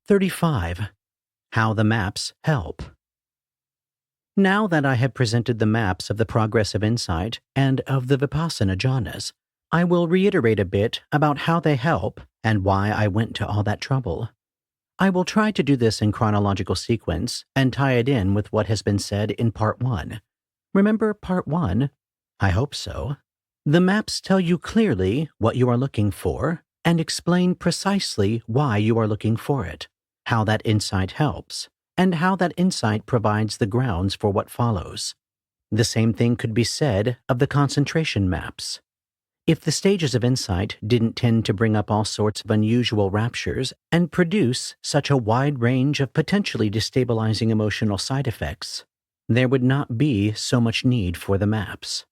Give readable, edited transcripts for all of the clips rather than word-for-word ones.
35. How the maps help. Now that I have presented the maps of the progressive insight and of the vipassana jhanas, I will reiterate a bit about how they help and why I went to all that trouble. I will try to do this in chronological sequence and tie it in with what has been said in Part 1. Remember Part 1? I hope so. The maps tell you clearly what you are looking for and explain precisely why you are looking for it, how that insight helps, and how that insight provides the grounds for what follows. The same thing could be said of the concentration maps. If the stages of insight didn't tend to bring up all sorts of unusual raptures and produce such a wide range of potentially destabilizing emotional side effects, there would not be so much need for the maps.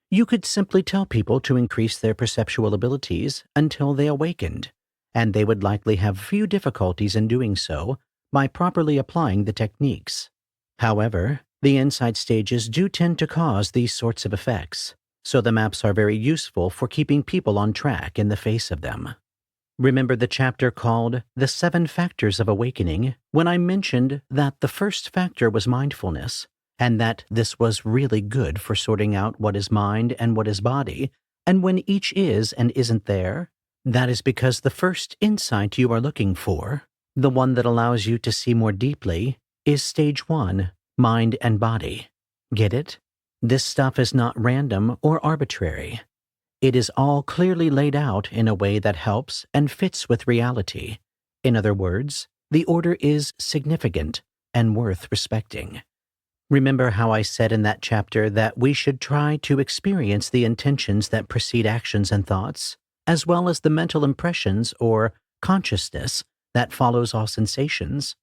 You could simply tell people to increase their perceptual abilities until they awakened, and they would likely have few difficulties in doing so by properly applying the techniques. However, the insight stages do tend to cause these sorts of effects, so the maps are very useful for keeping people on track in the face of them. Remember the chapter called The 7 Factors of Awakening when I mentioned that the first factor was mindfulness, and that this was really good for sorting out what is mind and what is body, and when each is and isn't there? That is because the first insight you are looking for, the one that allows you to see more deeply, is stage 1, mind and body. Get it? This stuff is not random or arbitrary. It is all clearly laid out in a way that helps and fits with reality. In other words, the order is significant and worth respecting. Remember how I said in that chapter that we should try to experience the intentions that precede actions and thoughts, as well as the mental impressions or consciousness that follows all sensations?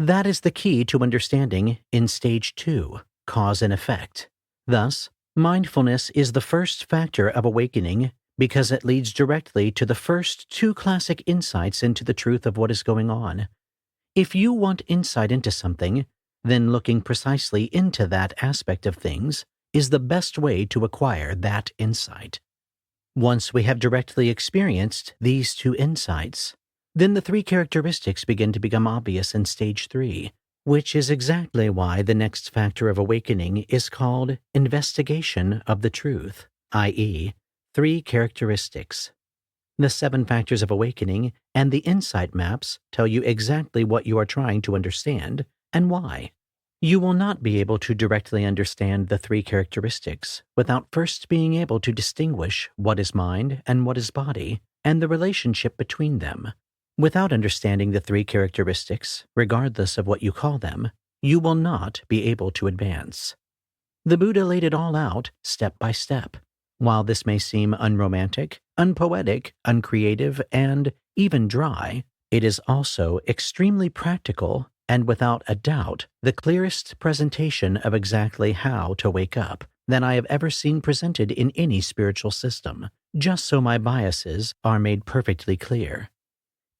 That is the key to understanding in stage 2, cause and effect. Thus, mindfulness is the first factor of awakening because it leads directly to the first 2 classic insights into the truth of what is going on. If you want insight into something, then looking precisely into that aspect of things is the best way to acquire that insight. Once we have directly experienced these 2 insights, then the 3 characteristics begin to become obvious in stage 3, which is exactly why the next factor of awakening is called investigation of the truth, i.e., 3 characteristics. The 7 factors of awakening and the insight maps tell you exactly what you are trying to understand and why. You will not be able to directly understand the 3 characteristics without first being able to distinguish what is mind and what is body and the relationship between them. Without understanding the 3 characteristics, regardless of what you call them, you will not be able to advance. The Buddha laid it all out step by step. While this may seem unromantic, unpoetic, uncreative, and even dry, it is also extremely practical and without a doubt the clearest presentation of exactly how to wake up that I have ever seen presented in any spiritual system, just so my biases are made perfectly clear.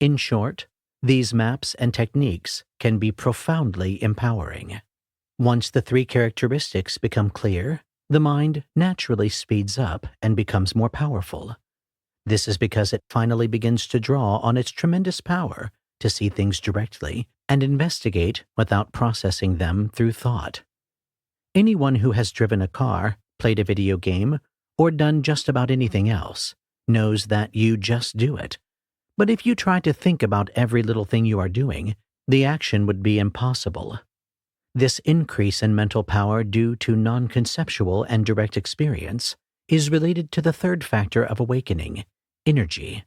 In short, these maps and techniques can be profoundly empowering. Once the 3 characteristics become clear, the mind naturally speeds up and becomes more powerful. This is because it finally begins to draw on its tremendous power to see things directly and investigate without processing them through thought. Anyone who has driven a car, played a video game, or done just about anything else knows that you just do it. But if you try to think about every little thing you are doing, the action would be impossible. This increase in mental power due to non-conceptual and direct experience is related to the 3rd factor of awakening, energy.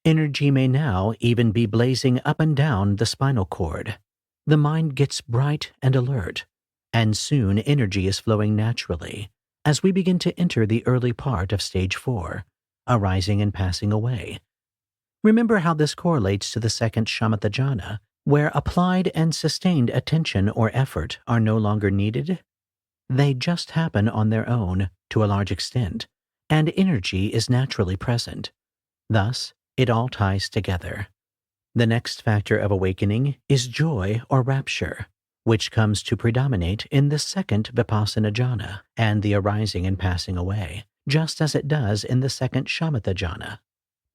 Energy may now even be blazing up and down the spinal cord. The mind gets bright and alert, and soon energy is flowing naturally as we begin to enter the early part of stage 4, arising and passing away. Remember how this correlates to the 2nd shamatha jhana, where applied and sustained attention or effort are no longer needed? They just happen on their own to a large extent, and energy is naturally present. Thus, it all ties together. The next factor of awakening is joy or rapture, which comes to predominate in the 2nd vipassana jhana and the arising and passing away, just as it does in the 2nd shamatha jhana.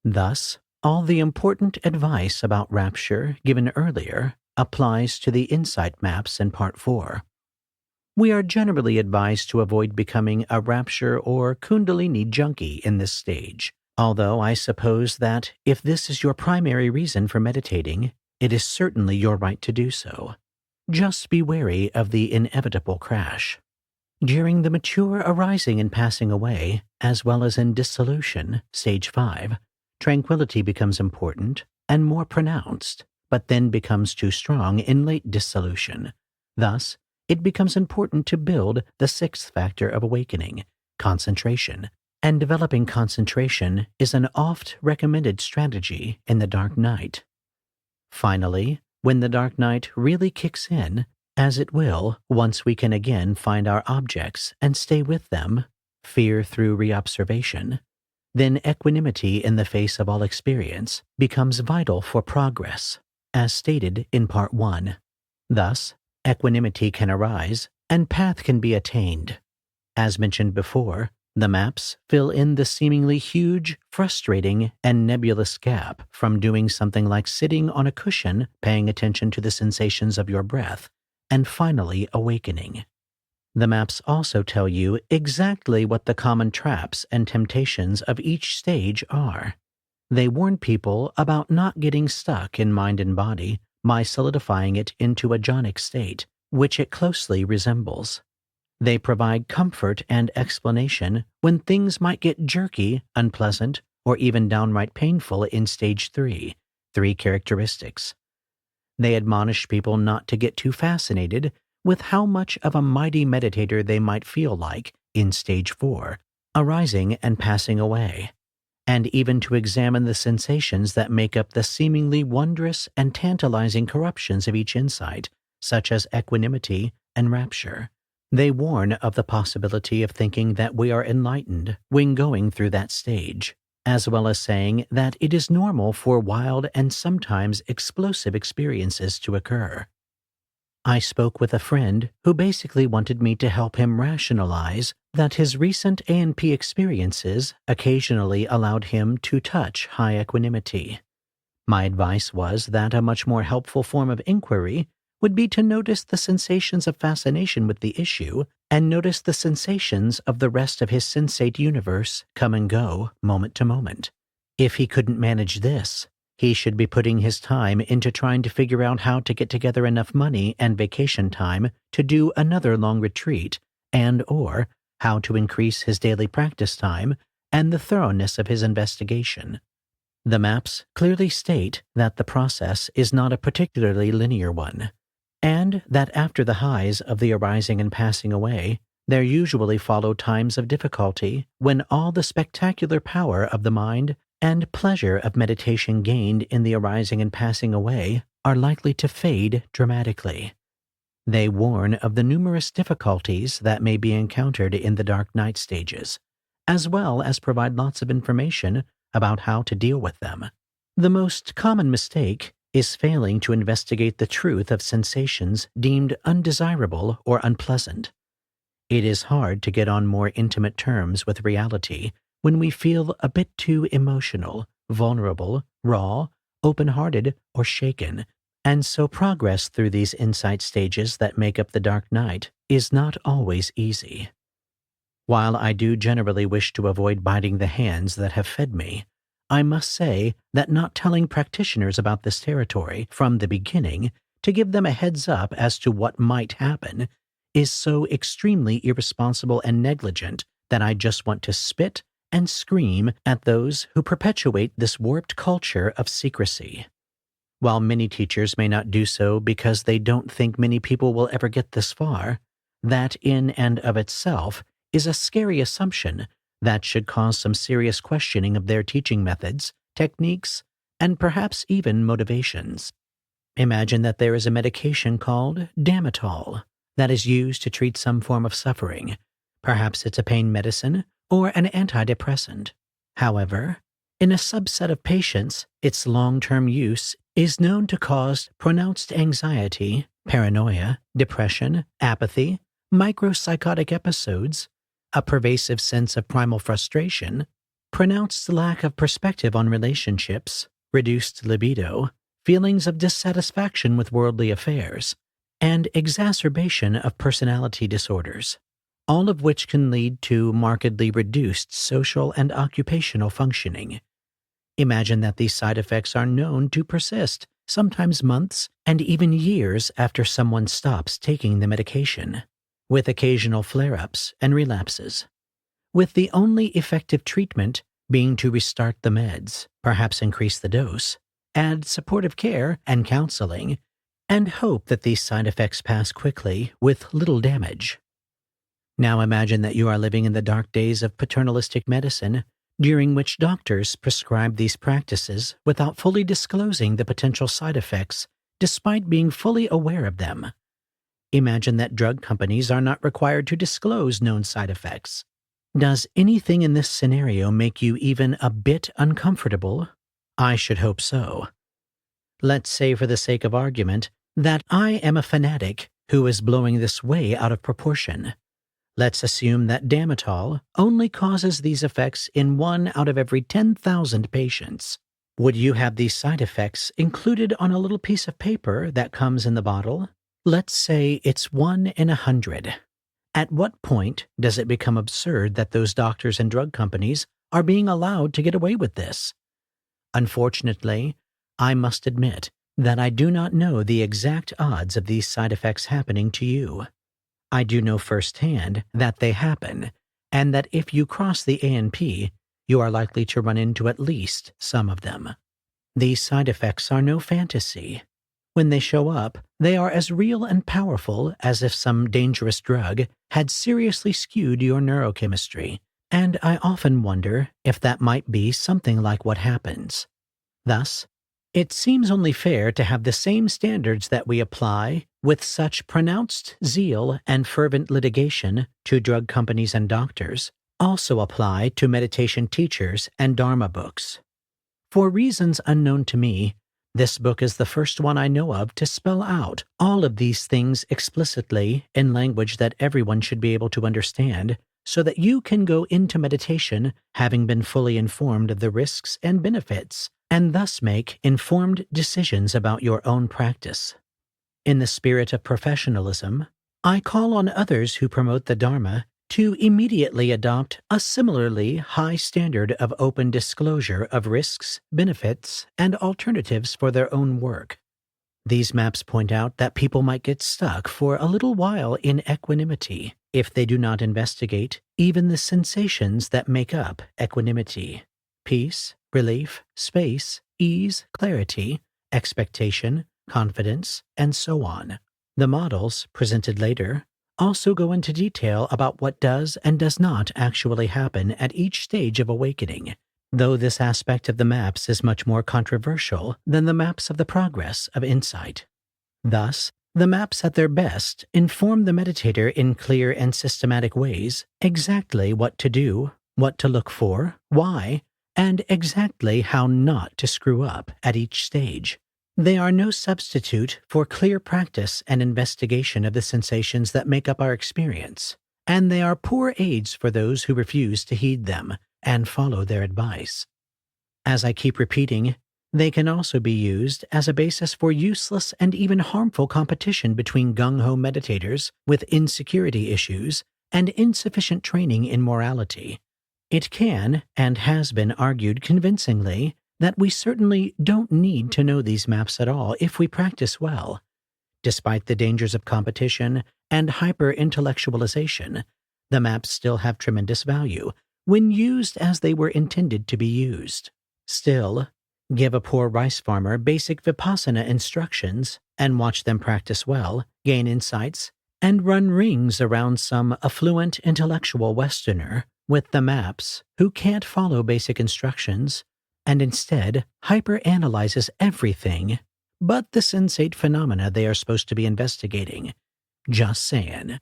Thus, All the important advice about rapture given earlier applies to the insight maps in Part 4. We are generally advised to avoid becoming a rapture or kundalini junkie in this stage, although I suppose that if this is your primary reason for meditating, it is certainly your right to do so. Just be wary of the inevitable crash. During the mature arising and passing away, as well as in dissolution, stage 5, tranquility becomes important and more pronounced, but then becomes too strong in late dissolution. Thus, it becomes important to build the sixth factor of awakening, concentration, and developing concentration is an oft recommended strategy in the dark night. Finally, when the dark night really kicks in, as it will once we can again find our objects and stay with them, fear through reobservation, then equanimity in the face of all experience becomes vital for progress, as stated in Part 1. Thus, equanimity can arise and path can be attained. As mentioned before, the maps fill in the seemingly huge, frustrating, and nebulous gap from doing something like sitting on a cushion, paying attention to the sensations of your breath, and finally awakening. The maps also tell you exactly what the common traps and temptations of each stage are. They warn people about not getting stuck in mind and body by solidifying it into a jhanic state, which it closely resembles. They provide comfort and explanation when things might get jerky, unpleasant, or even downright painful in stage 3, 3 characteristics. They admonish people not to get too fascinated with how much of a mighty meditator they might feel like in stage 4, arising and passing away, and even to examine the sensations that make up the seemingly wondrous and tantalizing corruptions of each insight, such as equanimity and rapture. They warn of the possibility of thinking that we are enlightened when going through that stage, as well as saying that it is normal for wild and sometimes explosive experiences to occur. I spoke with a friend who basically wanted me to help him rationalize that his recent A&P experiences occasionally allowed him to touch high equanimity. My advice was that a much more helpful form of inquiry would be to notice the sensations of fascination with the issue and notice the sensations of the rest of his sensate universe come and go moment to moment. If he couldn't manage this, he should be putting his time into trying to figure out how to get together enough money and vacation time to do another long retreat and/or how to increase his daily practice time and the thoroughness of his investigation. The maps clearly state that the process is not a particularly linear one, and that after the highs of the arising and passing away, there usually follow times of difficulty when all the spectacular power of the mind and pleasure of meditation gained in the arising and passing away are likely to fade dramatically. They warn of the numerous difficulties that may be encountered in the dark night stages, as well as provide lots of information about how to deal with them. The most common mistake is failing to investigate the truth of sensations deemed undesirable or unpleasant. It is hard to get on more intimate terms with reality when we feel a bit too emotional, vulnerable, raw, open-hearted, or shaken, and so progress through these insight stages that make up the dark night is not always easy. While I do generally wish to avoid biting the hands that have fed me, I must say that not telling practitioners about this territory from the beginning to give them a heads up as to what might happen is so extremely irresponsible and negligent that I just want to spit and scream at those who perpetuate this warped culture of secrecy. While many teachers may not do so because they don't think many people will ever get this far, that in and of itself is a scary assumption that should cause some serious questioning of their teaching methods, techniques, and perhaps even motivations. Imagine that there is a medication called Damitol that is used to treat some form of suffering. Perhaps it's a pain medicine or an antidepressant. However, in a subset of patients, its long-term use is known to cause pronounced anxiety, paranoia, depression, apathy, micropsychotic episodes, a pervasive sense of primal frustration, pronounced lack of perspective on relationships, reduced libido, feelings of dissatisfaction with worldly affairs, and exacerbation of personality disorders, all of which can lead to markedly reduced social and occupational functioning. Imagine that these side effects are known to persist, sometimes months and even years after someone stops taking the medication, with occasional flare-ups and relapses, with the only effective treatment being to restart the meds, perhaps increase the dose, add supportive care and counseling, and hope that these side effects pass quickly with little damage. Now imagine that you are living in the dark days of paternalistic medicine, during which doctors prescribe these practices without fully disclosing the potential side effects, despite being fully aware of them. Imagine that drug companies are not required to disclose known side effects. Does anything in this scenario make you even a bit uncomfortable? I should hope so. Let's say, for the sake of argument, that I am a fanatic who is blowing this way out of proportion. Let's assume that Damitol only causes these effects in 1 out of every 10,000 patients. Would you have these side effects included on a little piece of paper that comes in the bottle? Let's say it's 1 in 100. At what point does it become absurd that those doctors and drug companies are being allowed to get away with this? Unfortunately, I must admit that I do not know the exact odds of these side effects happening to you. I do know firsthand that they happen, and that if you cross the ANP, you are likely to run into at least some of them. These side effects are no fantasy. When they show up, they are as real and powerful as if some dangerous drug had seriously skewed your neurochemistry, and I often wonder if that might be something like what happens. Thus, it seems only fair to have the same standards that we apply with such pronounced zeal and fervent litigation to drug companies and doctors also apply to meditation teachers and Dharma books. For reasons unknown to me, this book is the first one I know of to spell out all of these things explicitly in language that everyone should be able to understand, so that you can go into meditation having been fully informed of the risks and benefits, and thus make informed decisions about your own practice. In the spirit of professionalism, I call on others who promote the Dharma to immediately adopt a similarly high standard of open disclosure of risks, benefits, and alternatives for their own work. These maps point out that people might get stuck for a little while in equanimity if they do not investigate even the sensations that make up equanimity: peace, relief, space, ease, clarity, expectation, confidence, and so on. The models, presented later, also go into detail about what does and does not actually happen at each stage of awakening, though this aspect of the maps is much more controversial than the maps of the progress of insight. Thus, the maps at their best inform the meditator in clear and systematic ways exactly what to do, what to look for, why, and exactly how not to screw up at each stage. They are no substitute for clear practice and investigation of the sensations that make up our experience, and they are poor aids for those who refuse to heed them and follow their advice. As I keep repeating, they can also be used as a basis for useless and even harmful competition between gung-ho meditators with insecurity issues and insufficient training in morality. It can, and has been argued convincingly, that we certainly don't need to know these maps at all if we practice well. Despite the dangers of competition and hyper-intellectualization, the maps still have tremendous value when used as they were intended to be used. Still, give a poor rice farmer basic vipassana instructions and watch them practice well, gain insights, and run rings around some affluent intellectual Westerner with the maps who can't follow basic instructions and instead hyper-analyzes everything but the sensate phenomena they are supposed to be investigating. Just saying.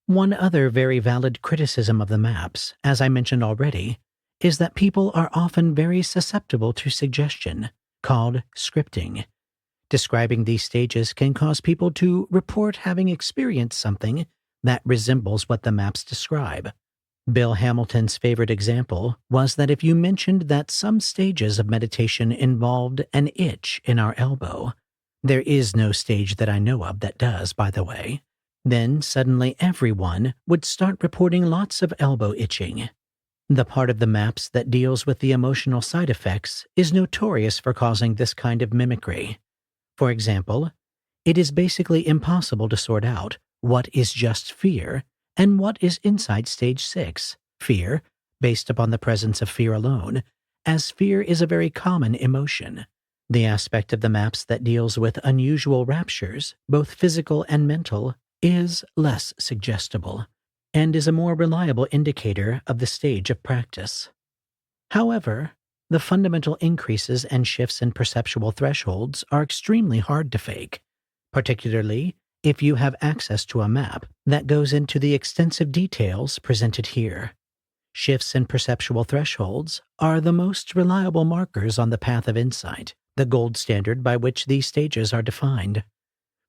One other very valid criticism of the maps, as I mentioned already, is that people are often very susceptible to suggestion, called scripting. Describing these stages can cause people to report having experienced something that resembles what the maps describe. Bill Hamilton's favorite example was that if you mentioned that some stages of meditation involved an itch in our elbow, there is no stage that I know of that does, by the way, then suddenly everyone would start reporting lots of elbow itching. The part of the maps that deals with the emotional side effects is notorious for causing this kind of mimicry. For example, it is basically impossible to sort out what is just fear and what is inside stage 6, fear, based upon the presence of fear alone, as fear is a very common emotion. The aspect of the maps that deals with unusual raptures, both physical and mental, is less suggestible, and is a more reliable indicator of the stage of practice. However, the fundamental increases and shifts in perceptual thresholds are extremely hard to fake, particularly if you have access to a map that goes into the extensive details presented here. Shifts in perceptual thresholds are the most reliable markers on the path of insight, the gold standard by which these stages are defined.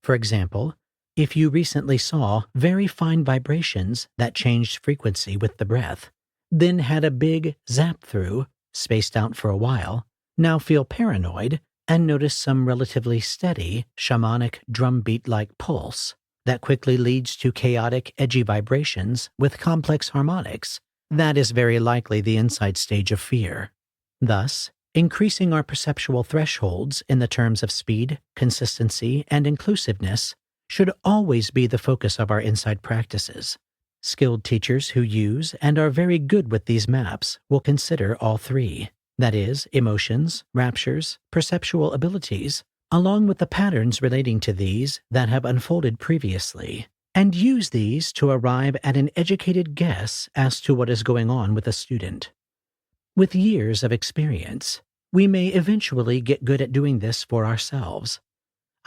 For example, if you recently saw very fine vibrations that changed frequency with the breath, then had a big zap through, spaced out for a while, now feel paranoid, and notice some relatively steady, shamanic drumbeat-like pulse that quickly leads to chaotic, edgy vibrations with complex harmonics, that is very likely the insight stage of fear. Thus, increasing our perceptual thresholds in the terms of speed, consistency, and inclusiveness should always be the focus of our insight practices. Skilled teachers who use and are very good with these maps will consider all three. That is, emotions, raptures, perceptual abilities, along with the patterns relating to these that have unfolded previously, and use these to arrive at an educated guess as to what is going on with a student. With years of experience, we may eventually get good at doing this for ourselves.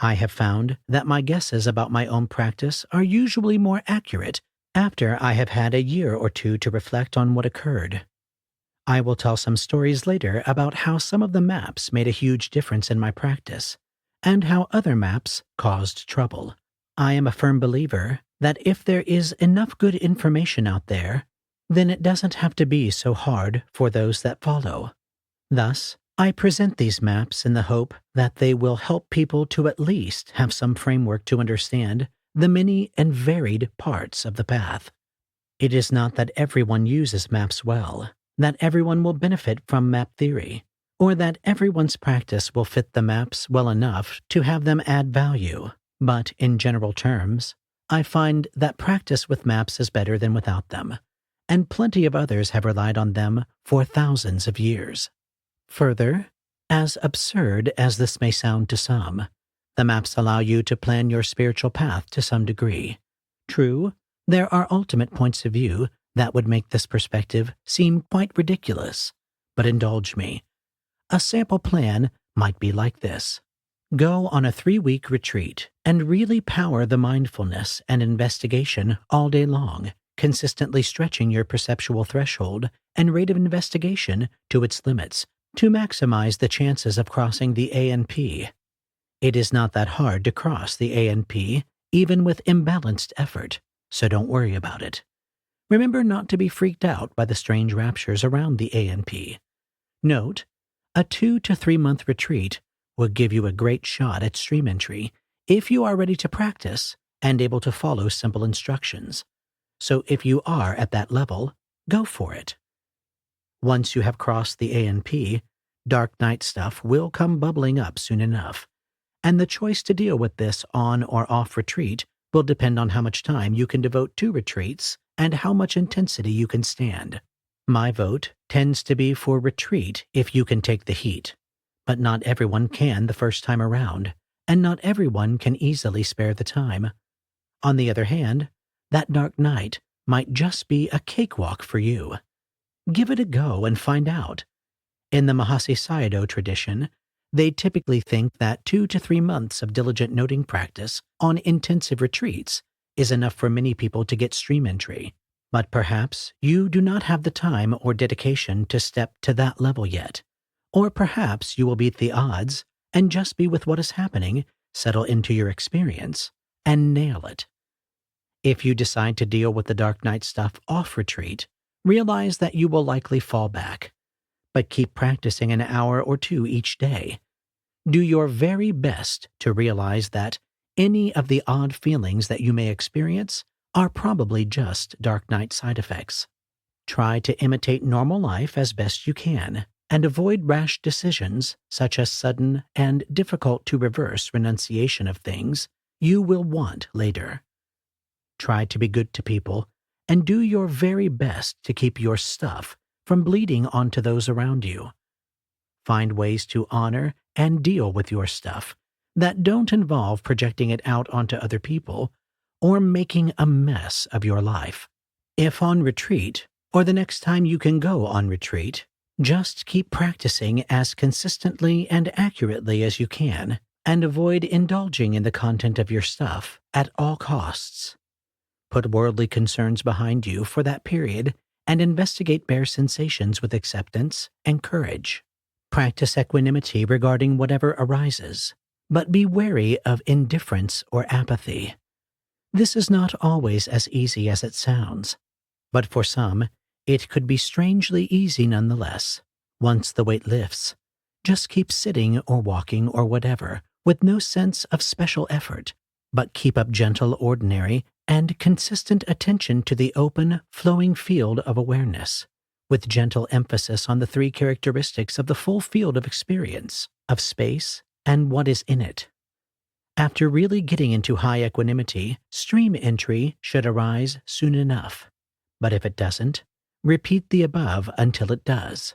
I have found that my guesses about my own practice are usually more accurate after I have had a year or two to reflect on what occurred. I will tell some stories later about how some of the maps made a huge difference in my practice, and how other maps caused trouble. I am a firm believer that if there is enough good information out there, then it doesn't have to be so hard for those that follow. Thus, I present these maps in the hope that they will help people to at least have some framework to understand the many and varied parts of the path. It is not that everyone uses maps well, that everyone will benefit from map theory, or that everyone's practice will fit the maps well enough to have them add value, but in general terms, I find that practice with maps is better than without them, and plenty of others have relied on them for thousands of years. Further, as absurd as this may sound to some, the maps allow you to plan your spiritual path to some degree. True, there are ultimate points of view that would make this perspective seem quite ridiculous, but indulge me. A sample plan might be like this. Go on a 3-week retreat and really power the mindfulness and investigation all day long, consistently stretching your perceptual threshold and rate of investigation to its limits to maximize the chances of crossing the ANP. It is not that hard to cross the ANP, even with imbalanced effort, so don't worry about it. Remember not to be freaked out by the strange raptures around the ANP. Note, a 2 to 3 month retreat will give you a great shot at stream entry if you are ready to practice and able to follow simple instructions. So if you are at that level, go for it. Once you have crossed the ANP, dark night stuff will come bubbling up soon enough, and the choice to deal with this on or off retreat will depend on how much time you can devote to retreats and how much intensity you can stand. My vote tends to be for retreat if you can take the heat, but not everyone can the first time around, and not everyone can easily spare the time. On the other hand, that dark night might just be a cakewalk for you. Give it a go and find out. In the Mahasi Sayadaw tradition, they typically think that 2 to 3 months of diligent noting practice on intensive retreats is enough for many people to get stream entry, but perhaps you do not have the time or dedication to step to that level yet, or perhaps you will beat the odds and just be with what is happening, settle into your experience, and nail it. If you decide to deal with the dark night stuff off retreat, realize that you will likely fall back, but keep practicing an hour or two each day. Do your very best to realize that any of the odd feelings that you may experience are probably just dark night side effects. Try to imitate normal life as best you can, and avoid rash decisions such as sudden and difficult-to-reverse renunciation of things you will want later. Try to be good to people, and do your very best to keep your stuff from bleeding onto those around you. Find ways to honor and deal with your stuff that don't involve projecting it out onto other people or making a mess of your life. If on retreat, or the next time you can go on retreat, just keep practicing as consistently and accurately as you can, and avoid indulging in the content of your stuff at all costs. Put worldly concerns behind you for that period and investigate bare sensations with acceptance and courage. Practice equanimity regarding whatever arises, but be wary of indifference or apathy. This is not always as easy as it sounds, but for some, it could be strangely easy nonetheless. Once the weight lifts, just keep sitting or walking or whatever with no sense of special effort, but keep up gentle, ordinary, and consistent attention to the open, flowing field of awareness, with gentle emphasis on the three characteristics of the full field of experience, of space, and what is in it. After really getting into high equanimity, stream entry should arise soon enough. But if it doesn't, repeat the above until it does.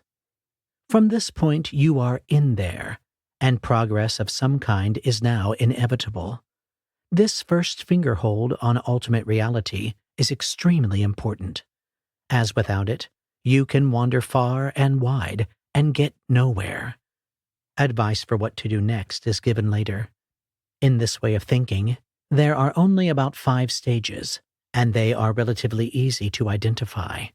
From this point, you are in there, and progress of some kind is now inevitable. This first finger hold on ultimate reality is extremely important, as without it, you can wander far and wide and get nowhere. Advice for what to do next is given later. In this way of thinking, there are only about 5 stages, and they are relatively easy to identify.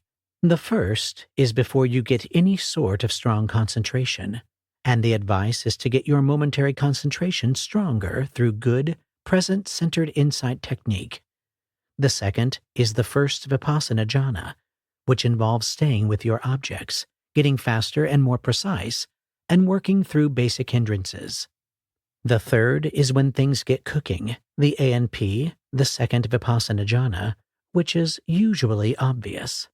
The first is before you get any sort of strong concentration, and the advice is to get your momentary concentration stronger through good, present-centered insight technique. The second is the first vipassana jhana, which involves staying with your objects, getting faster and more precise, and working through basic hindrances. The third is when things get cooking, the ANP, the second vipassana jhana, which is usually obvious.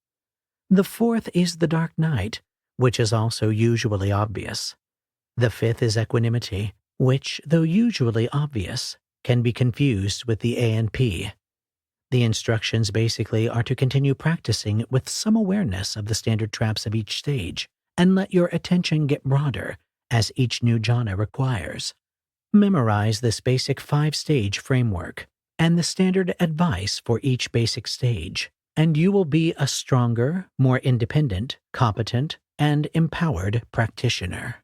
The fourth is the dark night, which is also usually obvious. The fifth is equanimity, which, though usually obvious, can be confused with the ANP. The instructions basically are to continue practicing with some awareness of the standard traps of each stage, and let your attention get broader as each new jhana requires. Memorize this basic 5-stage framework and the standard advice for each basic stage, and you will be a stronger, more independent, competent, and empowered practitioner.